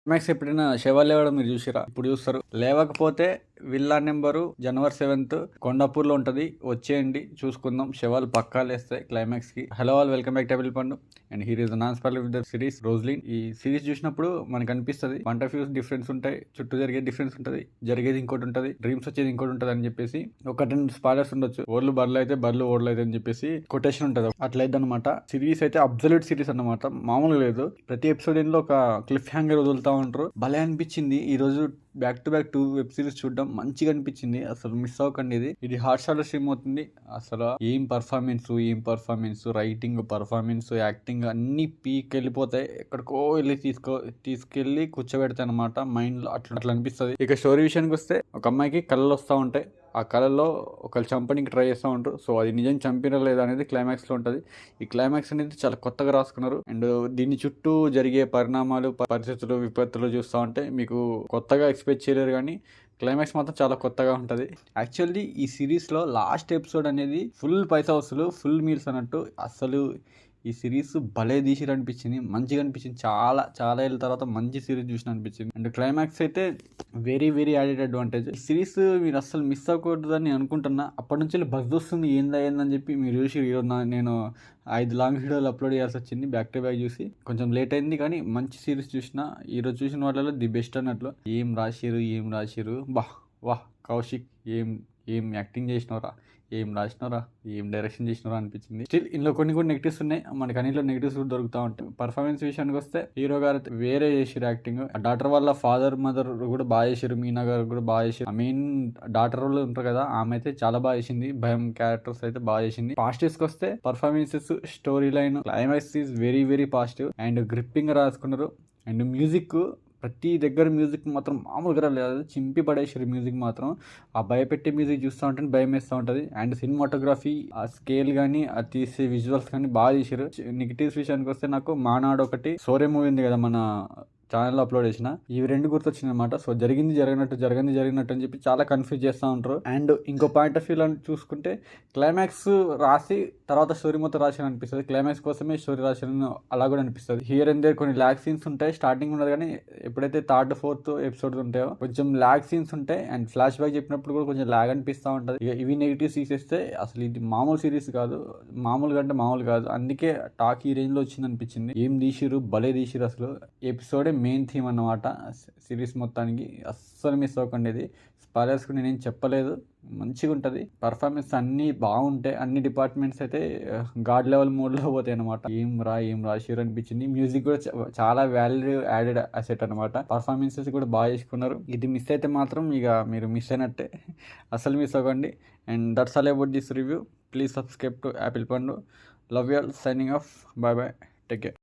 Max ఎప్పుడైనా శవాలు లేవడం మీరు చూసిరా? ఇప్పుడు చూస్తారు. లేవకపోతే విల్లా నెంబరు January 7th కొండాపూర్లో ఉంటది. వచ్చేయండి చూసుకుందాం. శవాలు పక్కా లేస్తాయి క్లైమాక్స్ కి. Hello all, welcome back table పండు. And here is non spoiler with the series Roslyn. ఈ సిరీస్ చూసినప్పుడు మనకు అనిపిస్తుంది పాయింట్ ఆఫ్ వ్యూస్ డిఫరెన్స్ ఉంటాయి, చుట్టూ జరిగే డిఫరెన్స్ ఉంటుంది, జరిగేది ఇంకోటి ఉంటుంది, డ్రీమ్స్ వచ్చేది ఇంకోటి ఉంటుంది అని చెప్పేసి ఒక 10 స్పాయిలర్స్ ఉండొచ్చు. ఓర్లు బర్లు అయితే బర్లు ఓర్లు అయితే అని చెప్పేసి కొటేషన్ ఉంటుంది. అట్లయితే అనమాట సిరీస్ అయితే అబ్సల్యూట్ సిరీస్ అన్నమాట, మామూలుగా లేదు. ప్రతి ఎపిసోడ్ లో ఒక క్లిఫ్ హ్యాంగర్ వదులుతా ఉంటారు. భలే అనిపించింది ఈ రోజు back to back 2 web series చూడడం మంచిగా అనిపించింది. అసలు మిస్ అవ్వకండి. ఇది హాట్ స్టార్ లో స్ట్రీమ్ అవుతుంది. అసలు ఏం పర్ఫార్మెన్స్, రైటింగ్, పర్ఫార్మెన్స్, యాక్టింగ్ అన్ని పీక్ వెళ్ళిపోతాయి. ఎక్కడికో వెళ్ళి తీసుకెళ్లి కూర్చోబెడతాయి అనమాట మైండ్ లో. అట్లా అనిపిస్తుంది. ఇక స్టోరీ విషయానికి వస్తే, ఒక అమ్మాయికి కళలు వస్తూ ఉంటాయి. ఆ కళల్లో ఒకళ్ళు చంపడానికి ట్రై చేస్తూ ఉంటారు. సో అది నిజం చంపినా లేదా అనేది క్లైమాక్స్ లో ఉంటుంది. ఈ క్లైమాక్స్ అనేది చాలా కొత్తగా రాసుకున్నారు. అండ్ దీని చుట్టూ జరిగే పరిణామాలు, పరిస్థితులు, విపత్తులు చూస్తూ ఉంటే మీకు కొత్తగా ఎక్స్పెక్ట్ చేయలేరు, కానీ క్లైమాక్స్ మాత్రం చాలా కొత్తగా ఉంటుంది. యాక్చువల్లీ ఈ సిరీస్లో లాస్ట్ ఎపిసోడ్ అనేది ఫుల్ పైసా వసూలు, ఫుల్ మీల్స్ అన్నట్టు. అసలు ఈ సిరీస్ భలే తీసిరు అనిపించింది, మంచిగా అనిపించింది. చాలా చాలా ఏళ్ళ తర్వాత మంచి సిరీస్ చూసిన అనిపించింది. అండ్ క్లైమాక్స్ అయితే వెరీ వెరీ యాడెడ్ అడ్వాంటేజ్. ఈ సిరీస్ మీరు అసలు మిస్ అవ్వకూడదని అనుకుంటున్నా. అప్పటి నుంచి బజ్ వస్తుంది ఏందని చెప్పి మీరు చూసి ఈరోజు నేను 5 లాంగ్ వీడియోలు అప్లోడ్ చేయాల్సి వచ్చింది బ్యాక్ టు బ్యాక్ చూసి. కొంచెం లేట్ అయింది కానీ మంచి సిరీస్ చూసిన. ఈరోజు చూసిన వాళ్ళలో ది బెస్ట్ అన్నట్లు. ఏం రాసిరు బా వాహ్. కౌశిక్ ఏం యాక్టింగ్ చేసినవరా, ఏం రాసినవరా, ఏం డైరెక్షన్ చేసినవరా అనిపించింది. స్టిల్ ఇందులో కొన్ని నెగిటివ్స్ ఉన్నాయి, మనకి అన్నిలో నెగిటివ్స్ కూడా దొరుకుతూ ఉంటాయి. పర్ఫార్మెన్స్ విషయానికి వస్తే హీరో గారు వేరే చేసిరు యాక్టింగ్. డాక్టర్ వాళ్ళ ఫాదర్ మదర్ కూడా బాగా చేసారు. మీనా గారు కూడా బాగా చేసారు. మెయిన్ డాక్టర్ వాళ్ళు ఉంటారు కదా, ఆమె అయితే చాలా బాగా చేసింది. భయం క్యారెక్టర్స్ అయితే బాగా చేసింది. పాజిటివ్స్ కి వస్తే performances, story line, climax is very very positive and gripping రాసుకున్నారు. అండ్ మ్యూజిక్, ప్రతి దగ్గర మ్యూజిక్ మాత్రం మామూలుగా లేదు, చింపి పడేసారు మ్యూజిక్ మాత్రం. ఆ భయపెట్టే మ్యూజిక్ చూస్తూ ఉంటే భయం వేస్తూ ఉంటుంది. అండ్ సినిమాటోగ్రఫీ, ఆ స్కేల్ కానీ, ఆ తీసే విజువల్స్ కానీ బాగా చేసారు. నెగిటివ్స్ విషయానికి వస్తే నాకు మానాడు ఒకటి, సోరే మూవీ ఉంది కదా మన ఛానల్లో అప్లోడ్ చేసిన, ఇవి 2 గుర్తొచ్చింది అనమాట. సో జరిగింది జరిగినట్టు అని చెప్పి చాలా కన్ఫ్యూజ్ చేస్తూ ఉంటారు. అండ్ ఇంకో పాయింట్ ఆఫ్ వ్యూలో చూసుకుంటే క్లైమాక్స్ రాసి తర్వాత స్టోరీ మొత్తం రాసిన అనిపిస్తుంది. క్లైమాక్స్ కోసమే స్టోరీ రాసిన అలా కూడా అనిపిస్తుంది. హియర్ అండ్ దేర్ కొన్ని ల్యాగ్ సీన్స్ ఉంటాయి. స్టార్టింగ్ ఉండదు కానీ ఎప్పుడైతే 3rd 4th ఎపిసోడ్స్ ఉంటాయో కొంచెం ల్యాగ్ సీన్స్ ఉంటాయి. అండ్ ఫ్లాష్ బ్యాక్ చెప్పినప్పుడు కూడా కొంచెం ల్యాగ్ అనిపిస్తూ ఉంటుంది. ఇవి నెగిటివ్స్ తీసేస్తే అసలు ఇది మామూలు సిరీస్ కాదు, మామూలు కాదు. అందుకే టాక్ ఈ రేంజ్ లో వచ్చింది అనిపించింది. ఏం తీసిరు, భలే తీసిరు. అసలు ఎపిసోడే మెయిన్ థీమ్ అన్నమాట సిరీస్ మొత్తానికి. అస్సలు మిస్ అవ్వకండి. ఇది స్పాయిలర్స్ కూడా నేనేం చెప్పలేదు, మంచిగా ఉంటుంది. పర్ఫార్మెన్స్ అన్నీ బాగుంటాయి. అన్ని డిపార్ట్మెంట్స్ అయితే గాడ్ లెవెల్ మోడ్లో పోతాయి అనమాట. ఏం రాసిరు అనిపించింది. మ్యూజిక్ కూడా చాలా వాల్యూ యాడెడ్ అసెట్ అనమాట. పర్ఫార్మెన్సెస్ కూడా బాగా చేసుకున్నారు. ఇది మిస్ అయితే మాత్రం ఇక మీరు మిస్ అయినట్టే, అసలు మిస్ అవ్వకండి. And that's all about this review. Please subscribe to Apple పండు. Love you all. Signing off. Bye bye. Take care.